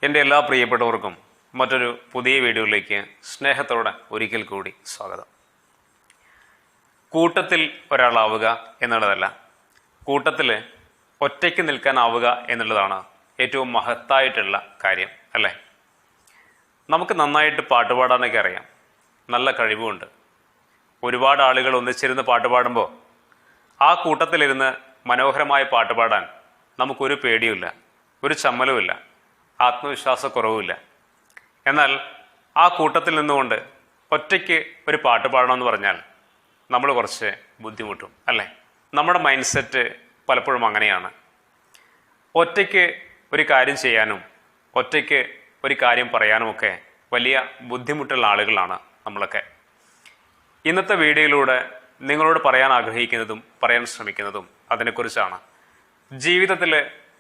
എൻ്റെ എല്ലാ പ്രിയപ്പെട്ടവർക്കും മറ്റൊരു പുതിയ വീഡിയോയിലേക്ക് സ്നേഹത്തോടെ ഒരിക്കൽ കൂടി സ്വാഗതം. കൂട്ടത്തിൽ ഒരാളാവുക എന്നുള്ളതല്ല, കൂട്ടത്തിൽ ഒറ്റയ്ക്ക് നിൽക്കാനാവുക എന്നുള്ളതാണ് ഏറ്റവും മഹത്തായിട്ടുള്ള കാര്യം, അല്ലേ? നമുക്ക് നന്നായിട്ട് പാട്ടുപാടാനൊക്കെ അറിയാം, നല്ല കഴിവുമുണ്ട്. ഒരുപാട് ആളുകൾ ഒന്നിച്ചിരുന്ന് പാട്ട് പാടുമ്പോൾ ആ കൂട്ടത്തിലിരുന്ന് മനോഹരമായ പാട്ട് പാടാൻ നമുക്കൊരു പേടിയുമില്ല, ഒരു ചമ്മലുമില്ല, ആത്മവിശ്വാസക്കുറവുമില്ല. എന്നാൽ ആ കൂട്ടത്തിൽ നിന്നുകൊണ്ട് ഒറ്റയ്ക്ക് ഒരു പാട്ട് പാടണമെന്ന് പറഞ്ഞാൽ നമ്മൾ കുറച്ച് ബുദ്ധിമുട്ടും, അല്ലേ? നമ്മുടെ മൈൻഡ് സെറ്റ് പലപ്പോഴും അങ്ങനെയാണ്. ഒറ്റയ്ക്ക് ഒരു കാര്യം ചെയ്യാനും ഒറ്റയ്ക്ക് ഒരു കാര്യം പറയാനുമൊക്കെ വലിയ ബുദ്ധിമുട്ടുള്ള ആളുകളാണ് നമ്മളൊക്കെ. ഇന്നത്തെ വീഡിയോയിലൂടെ നിങ്ങളോട് പറയാൻ ആഗ്രഹിക്കുന്നതും പറയാൻ ശ്രമിക്കുന്നതും അതിനെക്കുറിച്ചാണ്. ജീവിതത്തിൽ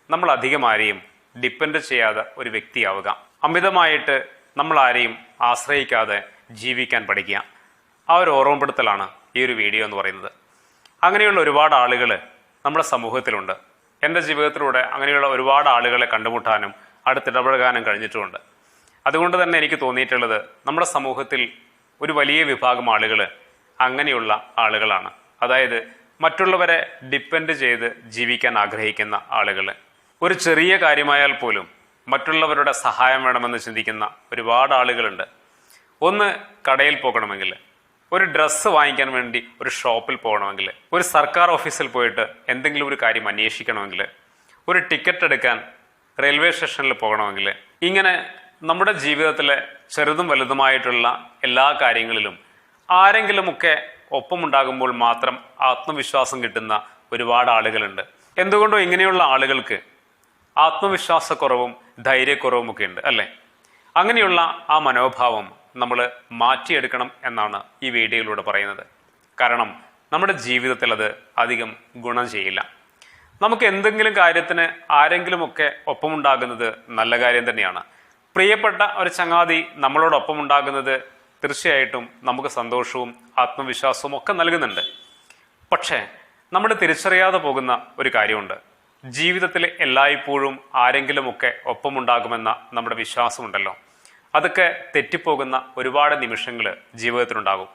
നമ്മൾ അധികം ആരെയും ഡിപ്പെൻഡ് ചെയ്യാതെ ഒരു വ്യക്തിയാവുക, അമിതമായിട്ട് നമ്മൾ ആരെയും ആശ്രയിക്കാതെ ജീവിക്കാൻ പഠിക്കുക. ആ ഒരു ഓർമ്മപ്പെടുത്തലാണ് ഈ ഒരു വീഡിയോ എന്ന് പറയുന്നത്. അങ്ങനെയുള്ള ഒരുപാട് ആളുകൾ നമ്മുടെ സമൂഹത്തിലുണ്ട്. എൻ്റെ ജീവിതത്തിലൂടെ അങ്ങനെയുള്ള ഒരുപാട് ആളുകളെ കണ്ടുമുട്ടാനും അടുത്തിടപഴകാനും കഴിഞ്ഞിട്ടുമുണ്ട്. അതുകൊണ്ട് തന്നെ എനിക്ക് തോന്നിയിട്ടുള്ളത് നമ്മുടെ സമൂഹത്തിൽ ഒരു വലിയ വിഭാഗം ആളുകൾ അങ്ങനെയുള്ള ആളുകളാണ്. അതായത് മറ്റുള്ളവരെ ഡിപ്പെൻഡ് ചെയ്ത് ജീവിക്കാൻ ആഗ്രഹിക്കുന്ന ആളുകൾ. ഒരു ചെറിയ കാര്യമായാൽ പോലും മറ്റുള്ളവരുടെ സഹായം വേണമെന്ന് ചിന്തിക്കുന്ന ഒരുപാട് ആളുകളുണ്ട്. ഒന്ന് കടയിൽ പോകണമെങ്കിൽ, ഒരു ഡ്രസ്സ് വാങ്ങിക്കാൻ വേണ്ടി ഒരു ഷോപ്പിൽ പോകണമെങ്കിൽ, ഒരു സർക്കാർ ഓഫീസിൽ പോയിട്ട് എന്തെങ്കിലും ഒരു കാര്യം അന്വേഷിക്കണമെങ്കിൽ, ഒരു ടിക്കറ്റ് എടുക്കാൻ റെയിൽവേ സ്റ്റേഷനിൽ പോകണമെങ്കിൽ, ഇങ്ങനെ നമ്മുടെ ജീവിതത്തിലെ ചെറുതും വലുതുമായിട്ടുള്ള എല്ലാ കാര്യങ്ങളിലും ആരെങ്കിലുമൊക്കെ ഒപ്പമുണ്ടാകുമ്പോൾ മാത്രം ആത്മവിശ്വാസം കിട്ടുന്ന ഒരുപാട് ആളുകളുണ്ട്. എന്തുകൊണ്ടോ ഇങ്ങനെയുള്ള ആളുകൾക്ക് ആത്മവിശ്വാസക്കുറവും ധൈര്യക്കുറവും ഒക്കെ ഉണ്ട്, അല്ലേ? അങ്ങനെയുള്ള ആ മനോഭാവം നമ്മൾ മാറ്റിയെടുക്കണം എന്നാണ് ഈ വീഡിയോയിലൂടെ പറയുന്നത്. കാരണം നമ്മുടെ ജീവിതത്തിൽ അത് അധികം ഗുണം ചെയ്യില്ല. നമുക്ക് എന്തെങ്കിലും കാര്യത്തിന് ആരെങ്കിലുമൊക്കെ ഒപ്പമുണ്ടാകുന്നത് നല്ല കാര്യം തന്നെയാണ്. പ്രിയപ്പെട്ട ഒരു ചങ്ങാതി നമ്മളോടൊപ്പം ഉണ്ടാകുന്നത് തീർച്ചയായിട്ടും നമുക്ക് സന്തോഷവും ആത്മവിശ്വാസവും ഒക്കെ നൽകുന്നുണ്ട്. പക്ഷേ നമ്മൾ തിരിച്ചറിയാതെ പോകുന്ന ഒരു കാര്യമുണ്ട്. ജീവിതത്തിൽ എല്ലായ്പ്പോഴും ആരെങ്കിലുമൊക്കെ ഒപ്പമുണ്ടാകുമെന്ന നമ്മുടെ വിശ്വാസമുണ്ടല്ലോ, അതൊക്കെ തെറ്റിപ്പോകുന്ന ഒരുപാട് നിമിഷങ്ങൾ ജീവിതത്തിലുണ്ടാകും.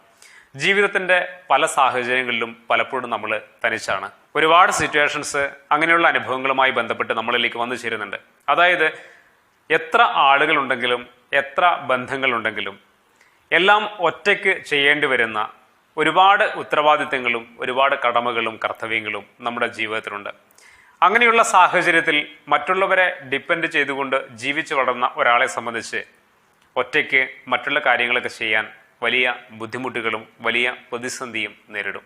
ജീവിതത്തിൻ്റെ പല സാഹചര്യങ്ങളിലും പലപ്പോഴും നമ്മൾ തനിച്ചാണ്. ഒരുപാട് സിറ്റുവേഷൻസ് അങ്ങനെയുള്ള അനുഭവങ്ങളുമായി ബന്ധപ്പെട്ട് നമ്മളിലേക്ക് വന്നു ചേരുന്നുണ്ട്. അതായത് എത്ര ആളുകളുണ്ടെങ്കിലും എത്ര ബന്ധങ്ങളുണ്ടെങ്കിലും എല്ലാം ഒറ്റയ്ക്ക് ചെയ്യേണ്ടി വരുന്ന ഒരുപാട് ഉത്തരവാദിത്തങ്ങളും ഒരുപാട് കടമകളും കർത്തവ്യങ്ങളും നമ്മുടെ ജീവിതത്തിലുണ്ട്. അങ്ങനെയുള്ള സാഹചര്യത്തിൽ മറ്റുള്ളവരെ ഡിപ്പെൻഡ് ചെയ്തുകൊണ്ട് ജീവിച്ചു വളർന്ന ഒരാളെ സംബന്ധിച്ച് ഒറ്റയ്ക്ക് മറ്റുള്ള കാര്യങ്ങളൊക്കെ ചെയ്യാൻ വലിയ ബുദ്ധിമുട്ടുകളും വലിയ പ്രതിസന്ധിയും നേരിടും.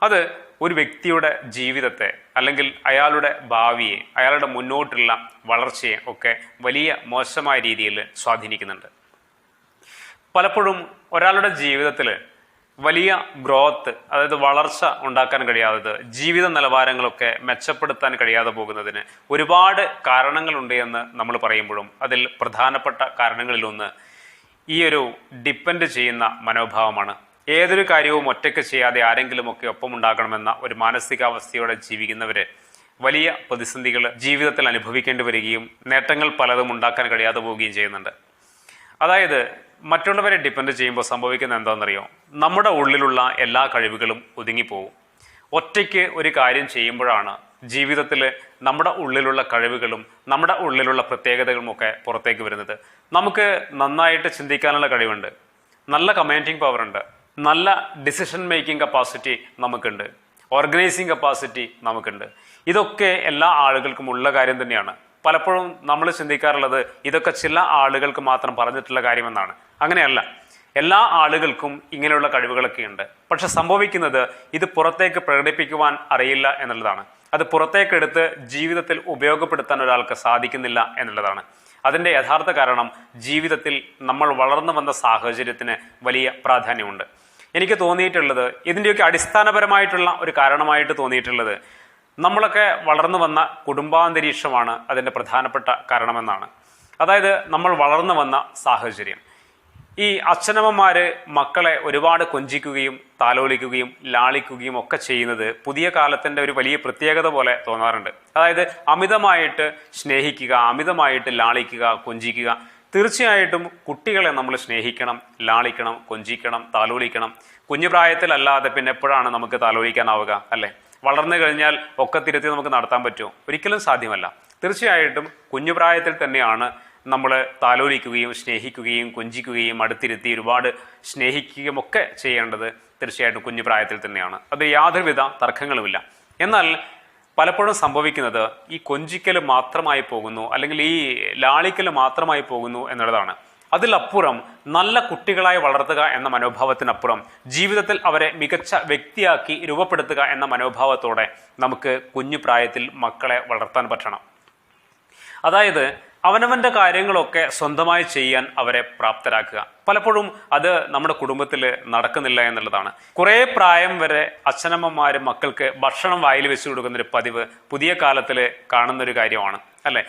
അത് ഒരു വ്യക്തിയുടെ ജീവിതത്തെ അല്ലെങ്കിൽ അയാളുടെ ഭാവിയെ, അയാളുടെ മുന്നോട്ടുള്ള വളർച്ചയെ ഒക്കെ വലിയ മോശമായ രീതിയിൽ സ്വാധീനിക്കുന്നുണ്ട്. പലപ്പോഴും ഒരാളുടെ ജീവിതത്തിൽ വലിയ ഗ്രോത്ത്, അതായത് വളർച്ച ഉണ്ടാക്കാൻ കഴിയാത്തത്, ജീവിത നിലവാരങ്ങളൊക്കെ മെച്ചപ്പെടുത്താൻ കഴിയാതെ പോകുന്നതിന് ഒരുപാട് കാരണങ്ങളുണ്ട് എന്ന് നമ്മൾ പറയുമ്പോഴും അതിൽ പ്രധാനപ്പെട്ട കാരണങ്ങളിലൊന്ന് ഈ ഒരു ഡിപ്പെൻഡ് ചെയ്യുന്ന മനോഭാവമാണ്. ഏതൊരു കാര്യവും ഒറ്റയ്ക്ക് ചെയ്യാതെ ആരെങ്കിലുമൊക്കെ ഒപ്പമുണ്ടാകണമെന്ന ഒരു മാനസികാവസ്ഥയോടെ ജീവിക്കുന്നവര് വലിയ പ്രതിസന്ധികൾ ജീവിതത്തിൽ അനുഭവിക്കേണ്ടി വരികയും നേട്ടങ്ങൾ പലതും ഉണ്ടാക്കാൻ കഴിയാതെ പോവുകയും ചെയ്യുന്നുണ്ട്. അതായത് മറ്റുള്ളവരെ ഡിപ്പെൻഡ് ചെയ്യുമ്പോൾ സംഭവിക്കുന്ന എന്താണെന്നറിയോ? നമ്മുടെ ഉള്ളിലുള്ള എല്ലാ കഴിവുകളും ഒതുങ്ങിപ്പോവും. ഒറ്റയ്ക്ക് ഒരു കാര്യം ചെയ്യുമ്പോഴാണ് ജീവിതത്തിൽ നമ്മുടെ ഉള്ളിലുള്ള കഴിവുകളും നമ്മുടെ ഉള്ളിലുള്ള പ്രത്യേകതകളും ഒക്കെ പുറത്തേക്ക് വരുന്നത്. നമുക്ക് നന്നായിട്ട് ചിന്തിക്കാനുള്ള കഴിവുണ്ട്, നല്ല കമാൻഡിങ് പവർ ഉണ്ട്, നല്ല ഡിസിഷൻ മേക്കിംഗ് കപ്പാസിറ്റി നമുക്കുണ്ട്, ഓർഗനൈസിങ് കപ്പാസിറ്റി നമുക്കുണ്ട്. ഇതൊക്കെ എല്ലാ ആളുകൾക്കും ഉള്ള കാര്യം തന്നെയാണ്. പലപ്പോഴും നമ്മൾ ചിന്തിക്കാറുള്ളത് ഇതൊക്കെ ചില ആളുകൾക്ക് മാത്രം പറഞ്ഞിട്ടുള്ള കാര്യമെന്നാണ്. അങ്ങനെയല്ല, എല്ലാ ആളുകൾക്കും ഇങ്ങനെയുള്ള കഴിവുകളൊക്കെ ഉണ്ട്. പക്ഷെ സംഭവിക്കുന്നത് ഇത് പുറത്തേക്ക് പ്രകടിപ്പിക്കുവാൻ അറിയില്ല എന്നുള്ളതാണ്. അത് പുറത്തേക്കെടുത്ത് ജീവിതത്തിൽ ഉപയോഗപ്പെടുത്താൻ ഒരാൾക്ക് സാധിക്കുന്നില്ല എന്നുള്ളതാണ്. അതിൻ്റെ യഥാർത്ഥ കാരണം ജീവിതത്തിൽ നമ്മൾ വളർന്നു വന്ന സാഹചര്യത്തിന് വലിയ പ്രാധാന്യമുണ്ട്. എനിക്ക് തോന്നിയിട്ടുള്ളത്, ഇതിൻ്റെയൊക്കെ അടിസ്ഥാനപരമായിട്ടുള്ള ഒരു കാരണമായിട്ട് തോന്നിയിട്ടുള്ളത്, നമ്മളൊക്കെ വളർന്നു വന്ന കുടുംബാന്തരീക്ഷമാണ് അതിൻ്റെ പ്രധാനപ്പെട്ട കാരണമെന്നാണ്. അതായത് നമ്മൾ വളർന്നു വന്ന സാഹചര്യം. ഈ അച്ഛനമ്മമാര് മക്കളെ ഒരുപാട് കൊഞ്ചിക്കുകയും താലോലിക്കുകയും ലാളിക്കുകയും ഒക്കെ ചെയ്യുന്നത് പുതിയ കാലത്തിന്റെ ഒരു വലിയ പ്രത്യേകത പോലെ തോന്നാറുണ്ട്. അതായത് അമിതമായിട്ട് സ്നേഹിക്കുക, അമിതമായിട്ട് ലാളിക്കുക, കൊഞ്ചിക്കുക. തീർച്ചയായിട്ടും കുട്ടികളെ നമ്മൾ സ്നേഹിക്കണം, ലാളിക്കണം, കൊഞ്ചിക്കണം, താലോലിക്കണം. കുഞ്ഞുപ്രായത്തിലല്ലാതെ പിന്നെ എപ്പോഴാണ് നമുക്ക് താലോലിക്കാനാവുക, അല്ലെ? വളർന്നു കഴിഞ്ഞാൽ ഒക്കെ തിരുത്തി നമുക്ക് നടത്താൻ പറ്റുമോ? ഒരിക്കലും സാധ്യമല്ല. തീർച്ചയായിട്ടും കുഞ്ഞുപ്രായത്തിൽ തന്നെയാണ് നമ്മൾ താലോലിക്കുകയും സ്നേഹിക്കുകയും കൊഞ്ചിക്കുകയും അടുത്തിരുത്തി ഒരുപാട് സ്നേഹിക്കുകയും ഒക്കെ ചെയ്യേണ്ടത് തീർച്ചയായിട്ടും കുഞ്ഞുപ്രായത്തിൽ തന്നെയാണ്. അത് യാതൊരുവിധ തർക്കങ്ങളുമില്ല. എന്നാൽ പലപ്പോഴും സംഭവിക്കുന്നത് ഈ കൊഞ്ചിക്കൽ മാത്രമായി പോകുന്നു, അല്ലെങ്കിൽ ഈ ലാളിക്കൽ മാത്രമായി പോകുന്നു എന്നുള്ളതാണ്. അതിലപ്പുറം നല്ല കുട്ടികളായി വളർത്തുക എന്ന മനോഭാവത്തിനപ്പുറം ജീവിതത്തിൽ അവരെ മികച്ച വ്യക്തിയാക്കി രൂപപ്പെടുത്തുക എന്ന മനോഭാവത്തോടെ നമുക്ക് കുഞ്ഞു പ്രായത്തിൽ മക്കളെ വളർത്താൻ പറ്റണം. അതായത് അവനവന്റെ കാര്യങ്ങളൊക്കെ സ്വന്തമായി ചെയ്യാൻ അവരെ പ്രാപ്തരാക്കുക. പലപ്പോഴും അത് നമ്മുടെ കുടുംബത്തിൽ നടക്കുന്നില്ല എന്നുള്ളതാണ്. കുറേ പ്രായം വരെ അച്ഛനമ്മമാര് മക്കൾക്ക് ഭക്ഷണം വായിൽ വെച്ചു കൊടുക്കുന്നൊരു പതിവ് പുതിയ കാലത്തിൽ കാണുന്നൊരു കാര്യമാണ്, അല്ലെ?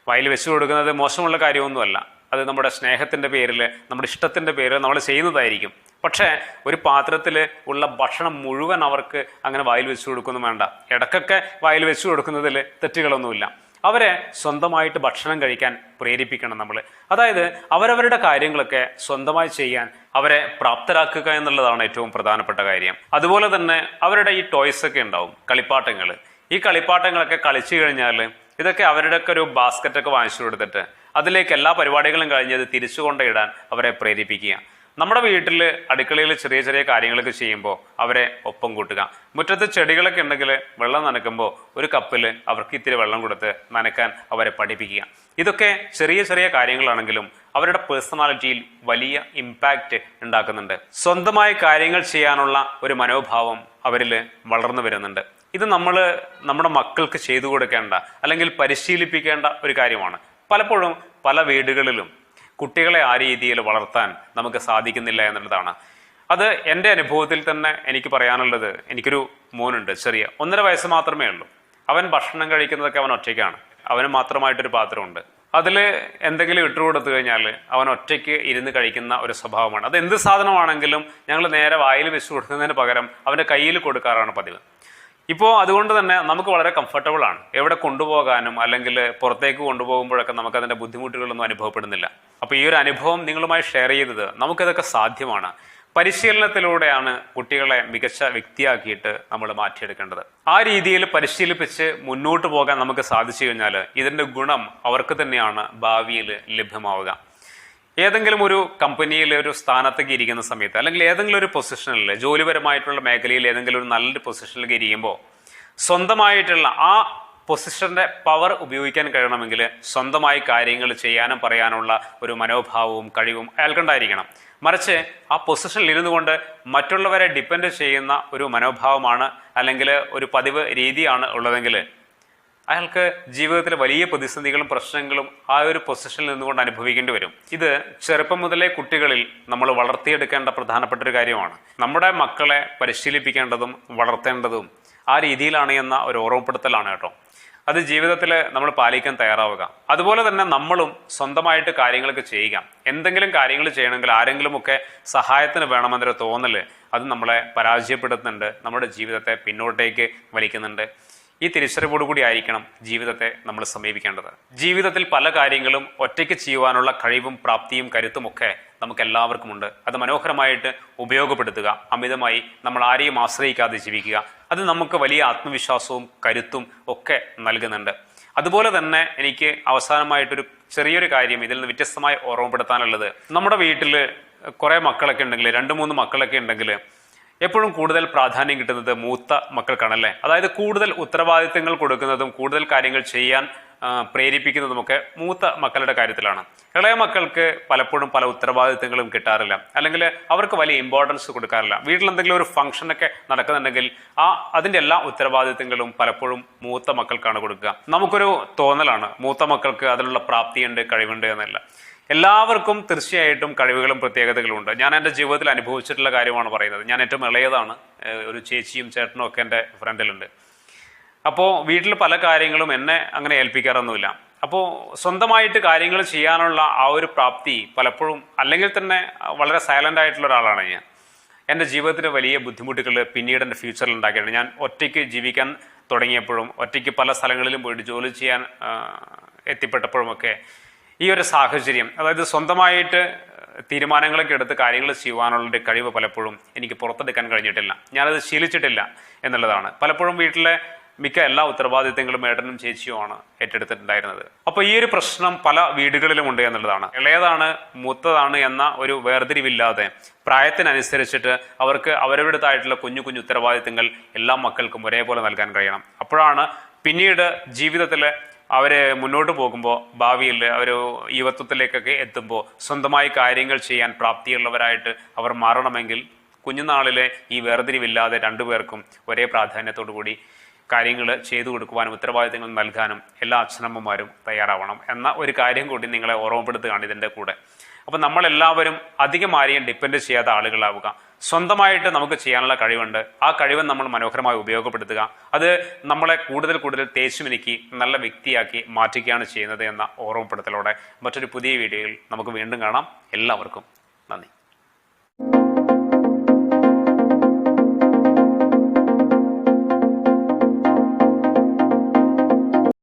വായിൽ വെച്ചു കൊടുക്കുന്നത് മോശമുള്ള കാര്യമൊന്നുമല്ല. അത് നമ്മുടെ സ്നേഹത്തിന്റെ പേരിൽ, നമ്മുടെ ഇഷ്ടത്തിന്റെ പേരിൽ നമ്മൾ ചെയ്യുന്നതായിരിക്കും. പക്ഷേ ഒരു പാത്രത്തിൽ ഉള്ള ഭക്ഷണം മുഴുവൻ അവർക്ക് അങ്ങനെ വായിൽ വെച്ചു കൊടുക്കൊന്നും വേണ്ട. ഇടക്കൊക്കെ വായിൽ വെച്ചു കൊടുക്കുന്നതിൽ തെറ്റുകളൊന്നുമില്ല. അവരെ സ്വന്തമായിട്ട് ഭക്ഷണം കഴിക്കാൻ പ്രേരിപ്പിക്കണം നമ്മൾ. അതായത് അവരവരുടെ കാര്യങ്ങളൊക്കെ സ്വന്തമായി ചെയ്യാൻ അവരെ പ്രാപ്തരാക്കുക എന്നുള്ളതാണ് ഏറ്റവും പ്രധാനപ്പെട്ട കാര്യം. അതുപോലെ തന്നെ അവരുടെ ഈ ടോയ്സ് ഒക്കെ ഉണ്ടാവും, കളിപ്പാട്ടങ്ങൾ. ഈ കളിപ്പാട്ടങ്ങളൊക്കെ കളിച്ചു കഴിഞ്ഞാൽ ഇതൊക്കെ അവരുടെയൊക്കെ ഒരു ബാസ്ക്കറ്റൊക്കെ വാങ്ങിച്ചു കൊടുത്തിട്ട് അതിലേക്ക് എല്ലാ പരിപാടികളും കഴിഞ്ഞ് അത് തിരിച്ചു കൊണ്ടിടാൻ അവരെ പ്രേരിപ്പിക്കുക. നമ്മുടെ വീട്ടിൽ അടുക്കളയിൽ ചെറിയ ചെറിയ കാര്യങ്ങളൊക്കെ ചെയ്യുമ്പോൾ അവരെ ഒപ്പം കൂട്ടുക. മുറ്റത്ത് ചെടികളൊക്കെ ഉണ്ടെങ്കിൽ വെള്ളം നനയ്ക്കുമ്പോൾ ഒരു കപ്പിൽ അവർക്ക് ഇത്തിരി വെള്ളം കൊടുത്ത് നനയ്ക്കാൻ അവരെ പഠിപ്പിക്കുക. ഇതൊക്കെ ചെറിയ ചെറിയ കാര്യങ്ങളാണെങ്കിലും അവരുടെ പേഴ്സണാലിറ്റിയിൽ വലിയ ഇമ്പാക്റ്റ് ഉണ്ടാക്കുന്നുണ്ട്. സ്വന്തമായി കാര്യങ്ങൾ ചെയ്യാനുള്ള ഒരു മനോഭാവം അവരിൽ വളർന്നു വരുന്നുണ്ട്. ഇത് നമ്മൾ നമ്മുടെ മക്കൾക്ക് ചെയ്തു കൊടുക്കേണ്ട അല്ലെങ്കിൽ പരിശീലിപ്പിക്കേണ്ട ഒരു കാര്യമാണ്. പലപ്പോഴും പല വീടുകളിലും കുട്ടികളെ ആ രീതിയിൽ വളർത്താൻ നമുക്ക് സാധിക്കുന്നില്ല എന്നുള്ളതാണ്. അത് എൻ്റെ അനുഭവത്തിൽ തന്നെ എനിക്ക് പറയാനുള്ളത്, എനിക്കൊരു മോനുണ്ട്, ചെറിയ 1.5 വയസ്സ് മാത്രമേ ഉള്ളൂ. അവൻ ഭക്ഷണം കഴിക്കുന്നതൊക്കെ അവൻ ഒറ്റയ്ക്കാണ്. അവന് മാത്രമായിട്ടൊരു പാത്രമുണ്ട്. അതിൽ എന്തെങ്കിലും ഇട്ട് കൊടുത്തു കഴിഞ്ഞാൽ അവൻ ഒറ്റയ്ക്ക് ഇരുന്ന് കഴിക്കുന്ന ഒരു സ്വഭാവമാണ്. അത് എന്ത് സാധനമാണെങ്കിലും ഞങ്ങൾ നേരെ വായിൽ വെച്ച് കൊടുക്കുന്നതിന് പകരം അവൻ്റെ കയ്യിൽ കൊടുക്കാറാണ് പതിവ്. ഇപ്പോൾ അതുകൊണ്ട് തന്നെ നമുക്ക് വളരെ കംഫർട്ടബിൾ ആണ്. എവിടെ കൊണ്ടുപോകാനും അല്ലെങ്കിൽ പുറത്തേക്ക് കൊണ്ടുപോകുമ്പോഴൊക്കെ നമുക്ക് അതിൻ്റെ ബുദ്ധിമുട്ടുകളൊന്നും അനുഭവപ്പെടുന്നില്ല. അപ്പോൾ ഈ ഒരു അനുഭവം നിങ്ങളുമായി ഷെയർ ചെയ്തത് നമുക്കിതൊക്കെ സാധ്യമാണ്. പരിശീലനത്തിലൂടെയാണ് കുട്ടികളെ മികച്ച വ്യക്തിയാക്കിയിട്ട് നമ്മൾ മാറ്റിയെടുക്കേണ്ടത്. ആ രീതിയിൽ പരിശീലിപ്പിച്ച് മുന്നോട്ട് പോകാൻ നമുക്ക് സാധിച്ചു കഴിഞ്ഞാൽ ഇതിൻ്റെ ഗുണം അവർക്ക് തന്നെയാണ് ഭാവിയിൽ ലഭ്യമാവുക. ഏതെങ്കിലും ഒരു കമ്പനിയിൽ ഒരു സ്ഥാനത്തേക്ക് ഇരിക്കുന്ന സമയത്ത് അല്ലെങ്കിൽ ഏതെങ്കിലും ഒരു പൊസിഷനിൽ, ജോലിപരമായിട്ടുള്ള മേഖലയിൽ ഏതെങ്കിലും ഒരു നല്ലൊരു പൊസിഷനിലേക്ക് ഇരിക്കുമ്പോൾ സ്വന്തമായിട്ടുള്ള ആ പൊസിഷന്റെ പവർ ഉപയോഗിക്കാൻ കഴിയണമെങ്കിൽ സ്വന്തമായി കാര്യങ്ങൾ ചെയ്യാനും പറയാനുള്ള ഒരു മനോഭാവവും കഴിവും അയാൾക്കുണ്ടായിരിക്കണം. മറിച്ച് ആ പൊസിഷനിൽ ഇരുന്നു കൊണ്ട് മറ്റുള്ളവരെ ഡിപ്പെൻഡ് ചെയ്യുന്ന ഒരു മനോഭാവമാണ് അല്ലെങ്കിൽ ഒരു പതിവ് രീതിയാണ് ഉള്ളതെങ്കിൽ അയാൾക്ക് ജീവിതത്തിൽ വലിയ പ്രതിസന്ധികളും പ്രശ്നങ്ങളും ആ ഒരു പൊസിഷനിൽ നിന്നുകൊണ്ട് അനുഭവിക്കേണ്ടി വരും. ഇത് ചെറുപ്പം മുതലേ കുട്ടികളിൽ നമ്മൾ വളർത്തിയെടുക്കേണ്ട പ്രധാനപ്പെട്ട ഒരു കാര്യമാണ്. നമ്മുടെ മക്കളെ പരിശീലിപ്പിക്കേണ്ടതും വളർത്തേണ്ടതും ആ രീതിയിലാണ് എന്ന ഒരു ഓർമ്മപ്പെടുത്തലാണ് കേട്ടോ. അത് ജീവിതത്തിൽ നമ്മൾ പാലിക്കാൻ തയ്യാറാവുക. അതുപോലെ തന്നെ നമ്മളും സ്വന്തമായിട്ട് കാര്യങ്ങളൊക്കെ ചെയ്യുക. എന്തെങ്കിലും കാര്യങ്ങൾ ചെയ്യണമെങ്കിൽ ആരെങ്കിലുമൊക്കെ സഹായത്തിന് വേണമെന്നൊരു തോന്നൽ അത് നമ്മളെ പരാജയപ്പെടുത്തുന്നുണ്ട്, നമ്മുടെ ജീവിതത്തെ പിന്നോട്ടേക്ക് വലിക്കുന്നുണ്ട്. ഈ തിരിച്ചറിവോടുകൂടി ആയിരിക്കണം ജീവിതത്തെ നമ്മൾ സമീപിക്കേണ്ടത്. ജീവിതത്തിൽ പല കാര്യങ്ങളും ഒറ്റയ്ക്ക് ചെയ്യുവാനുള്ള കഴിവും പ്രാപ്തിയും കരുത്തുമൊക്കെ നമുക്ക് എല്ലാവർക്കും ഉണ്ട്. അത് മനോഹരമായിട്ട് ഉപയോഗപ്പെടുത്തുക. അമിതമായി നമ്മൾ ആരെയും ആശ്രയിക്കാതെ ജീവിക്കുക. അത് നമുക്ക് വലിയ ആത്മവിശ്വാസവും കരുത്തും ഒക്കെ നൽകുന്നുണ്ട്. അതുപോലെ തന്നെ എനിക്ക് അവസാനമായിട്ടൊരു ചെറിയൊരു കാര്യം ഇതിൽ നിന്ന് വ്യത്യസ്തമായി ഓർമ്മപ്പെടുത്താനുള്ളത്, നമ്മുടെ വീട്ടിൽ കുറെ മക്കളൊക്കെ ഉണ്ടെങ്കിൽ, 2-3 മക്കളൊക്കെ ഉണ്ടെങ്കിൽ എപ്പോഴും കൂടുതൽ പ്രാധാന്യം കിട്ടുന്നത് മൂത്ത മക്കൾക്കാണല്ലേ. അതായത് കൂടുതൽ ഉത്തരവാദിത്തങ്ങൾ കൊടുക്കുന്നതും കൂടുതൽ കാര്യങ്ങൾ ചെയ്യാൻ പ്രേരിപ്പിക്കുന്നതുമൊക്കെ മൂത്ത മക്കളുടെ കാര്യത്തിലാണ്. ഇളയ മക്കൾക്ക് പലപ്പോഴും പല ഉത്തരവാദിത്തങ്ങളും കിട്ടാറില്ല, അല്ലെങ്കിൽ അവർക്ക് വലിയ ഇമ്പോർട്ടൻസ് കൊടുക്കാറില്ല. വീട്ടിലെന്തെങ്കിലും ഒരു ഫംഗ്ഷനൊക്കെ നടക്കുന്നുണ്ടെങ്കിൽ അതിൻ്റെ എല്ലാ ഉത്തരവാദിത്തങ്ങളും പലപ്പോഴും മൂത്ത മക്കൾക്കാണ് കൊടുക്കുക. നമുക്കൊരു തോന്നലാണ് മൂത്ത മക്കൾക്ക് അതിനുള്ള പ്രാപ്തിയുണ്ട്, കഴിവുണ്ട് എന്നല്ല. എല്ലാവർക്കും തീർച്ചയായിട്ടും കഴിവുകളും പ്രത്യേകതകളും ഉണ്ട്. ഞാൻ എൻ്റെ ജീവിതത്തിൽ അനുഭവിച്ചിട്ടുള്ള കാര്യമാണ് പറയുന്നത്. ഞാൻ ഏറ്റവും ഇളയതാണ്. ഒരു ചേച്ചിയും ചേട്ടനും ഒക്കെ എൻ്റെ ഫ്രണ്ടിലുണ്ട്. അപ്പോൾ വീട്ടിൽ പല കാര്യങ്ങളും എന്നെ അങ്ങനെ ഏൽപ്പിക്കാറൊന്നുമില്ല. അപ്പോൾ സ്വന്തമായിട്ട് കാര്യങ്ങൾ ചെയ്യാനുള്ള ആ ഒരു പ്രാപ്തി പലപ്പോഴും, അല്ലെങ്കിൽ തന്നെ വളരെ സൈലൻ്റ് ആയിട്ടുള്ള ഒരാളാണ് ഞാൻ. എൻ്റെ ജീവിതത്തിൽ വലിയ ബുദ്ധിമുട്ടുകൾ പിന്നീട് എൻ്റെ ഫ്യൂച്ചറിൽ ഉണ്ടാക്കിയാണ്. ഞാൻ ഒറ്റയ്ക്ക് ജീവിക്കാൻ തുടങ്ങിയപ്പോഴും ഒറ്റയ്ക്ക് പല സ്ഥലങ്ങളിലും പോയിട്ട് ജോലി ചെയ്യാൻ എത്തിപ്പെട്ടപ്പോഴുമൊക്കെ ഈ ഒരു സാഹചര്യം, അതായത് സ്വന്തമായിട്ട് തീരുമാനങ്ങളൊക്കെ എടുത്ത് കാര്യങ്ങൾ ചെയ്യുവാനുള്ള കഴിവ് പലപ്പോഴും എനിക്ക് പുറത്തെടുക്കാൻ കഴിഞ്ഞിട്ടില്ല. ഞാനത് ശീലിച്ചിട്ടില്ല എന്നുള്ളതാണ്. പലപ്പോഴും വീട്ടിലെ മിക്ക എല്ലാ ഉത്തരവാദിത്തങ്ങളും ഏട്ടനും ചേച്ചിയുമാണ് ഏറ്റെടുത്തിട്ടുണ്ടായിരുന്നത്. അപ്പോൾ ഈ ഒരു പ്രശ്നം പല വീടുകളിലും ഉണ്ട് എന്നുള്ളതാണ്. ഇളയതാണ് മൂത്തതാണ് എന്ന ഒരു വേർതിരിവില്ലാതെ പ്രായത്തിനനുസരിച്ചിട്ട് അവർക്ക് അവരുടേതായിട്ടുള്ള കുഞ്ഞു കുഞ്ഞു ഉത്തരവാദിത്തങ്ങൾ എല്ലാ മക്കൾക്കും ഒരേപോലെ നൽകാൻ കഴിയണം. അപ്പോഴാണ് പിന്നീട് ജീവിതത്തിൽ അവര് മുന്നോട്ട് പോകുമ്പോൾ, ഭാവിയിൽ ഒരു യുവത്വത്തിലേക്കൊക്കെ എത്തുമ്പോൾ സ്വന്തമായി കാര്യങ്ങൾ ചെയ്യാൻ പ്രാപ്തിയുള്ളവരായിട്ട് അവർ മാറണമെങ്കിൽ കുഞ്ഞുനാളിലെ ഈ വേർതിരിവില്ലാതെ രണ്ടുപേർക്കും ഒരേ പ്രാധാന്യത്തോടു കൂടി കാര്യങ്ങൾ ചെയ്തു കൊടുക്കുവാനും ഉത്തരവാദിത്തങ്ങൾ നൽകാനും എല്ലാ അച്ഛനമ്മമാരും തയ്യാറാവണം എന്ന ഒരു കാര്യം കൂടി നിങ്ങളെ ഓർമ്മപ്പെടുത്തുകയാണ് ഇതിൻ്റെ കൂടെ. അപ്പം നമ്മളെല്ലാവരും അധികം ആരെയും ഡിപ്പെൻഡ് ചെയ്യാത്ത ആളുകളാവുക. സ്വന്തമായിട്ട് നമുക്ക് ചെയ്യാനുള്ള കഴിവുണ്ട്. ആ കഴിവ് നമ്മൾ മനോഹരമായി ഉപയോഗപ്പെടുത്തുക. അത് നമ്മളെ കൂടുതൽ കൂടുതൽ തേച്ചുമിനുക്കി നല്ല വ്യക്തിയാക്കി മാറ്റുകയാണ് ചെയ്യുന്നത് എന്ന ഓർമ്മപ്പെടുത്തലോടെ മറ്റൊരു പുതിയ വീഡിയോയിൽ നമുക്ക് വീണ്ടും കാണാം. എല്ലാവർക്കും നന്ദി.